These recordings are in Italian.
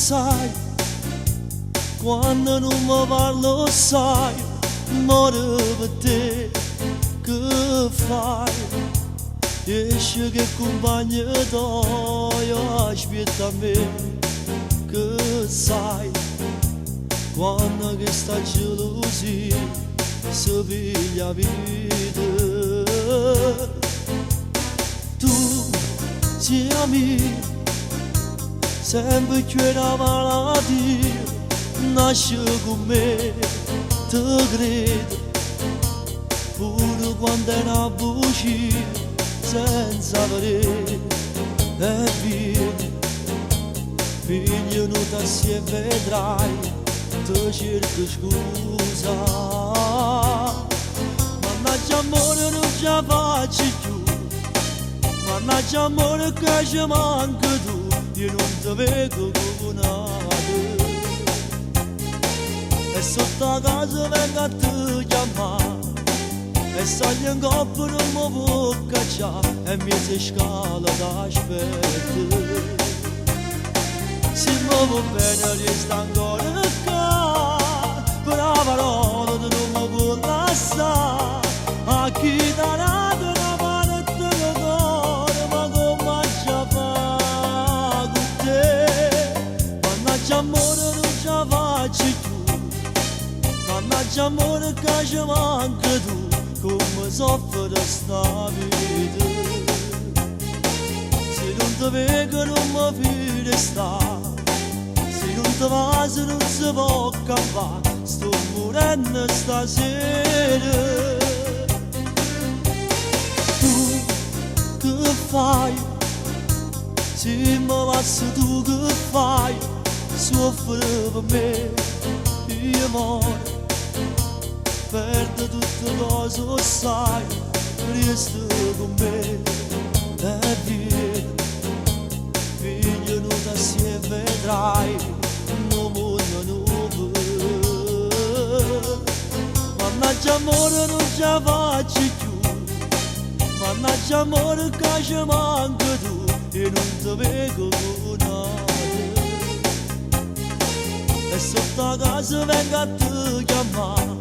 sai, quando non mi parlo sai, muore per te, che fai? Esce che compagno io aspetta a me, che sai, quando che sta gelosia si piglia vita. Tu siami sempre più la malattia, nasce con me, te credo, pure quando è una bugia, senza vedere, e vieni, venuta assieme vedrai, te cerco scusa. Mannaggia amore non ce la faccio più, mannaggia amore che ci manca tu, io non ti vedo come nato. E sotto la casa vengo a te chiamare, e sali in coppa non mi può cacciare, e mi si scala d'aspetto. Se mi va bene resta ancora qua, per la parola tu non mi può lasciare, a chi ti ha dato una parte del cuore, ma come ci fa con te? Mannaggia amore non ce la faccio più, mannaggia amore che ci manca tu, come soffre sta vita. Se non ti vedo non mi fide sta, se non ti va se non si può campare, sto morendo stasera. Tu che fai? Se mi passi tu che fai? Soffri per me, io muore, perdo tutte cose, sai, resta con me, e vieni, figlio non ti assieme vedrai, non mondo nuovo. Mannaggia amore non ce la faccio più, mannaggia amore che ci manca tu, e non ti vedo con nato. E sotto la casa vengo a te chiamare,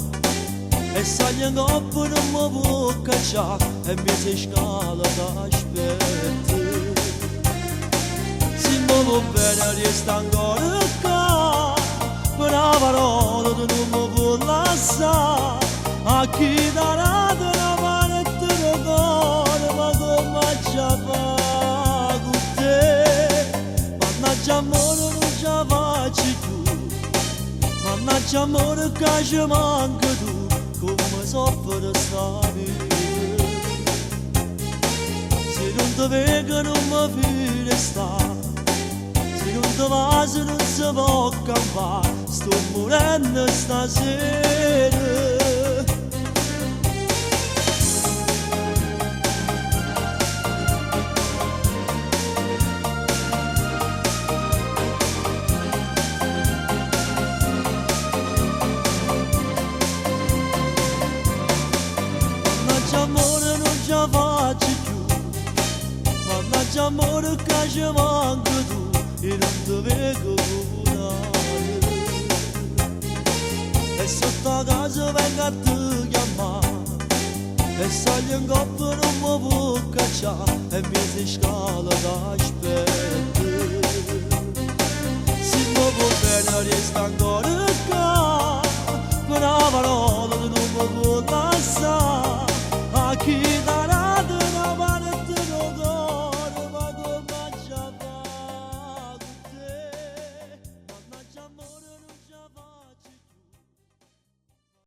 e sali in coppa non mi può cacciare, e mi si scala d'aspetto. Se mi va bene resta ancora qua, per la parola tu non mi può lasciare, a chi ti ha dato una parte del cuore, ma come ci fa con te? Mannaggia amore non ce la faccio più, mannaggia amore che ci manca tu, come soffre sta vita. Se non ti vedo non mi fide sta, se non ti va se non si può campare, sto morendo stasera. Amore non ce la faccio più, mannaggia amore che ci manca tu, e non ti vedo come nato. E sotto la casa vengo a te chiamare, e sali in coppa non mi può cacciare, e mi si scala d'aspetto. Se mi va bene resta ancora qua, per la parola tu non mi può lasciare,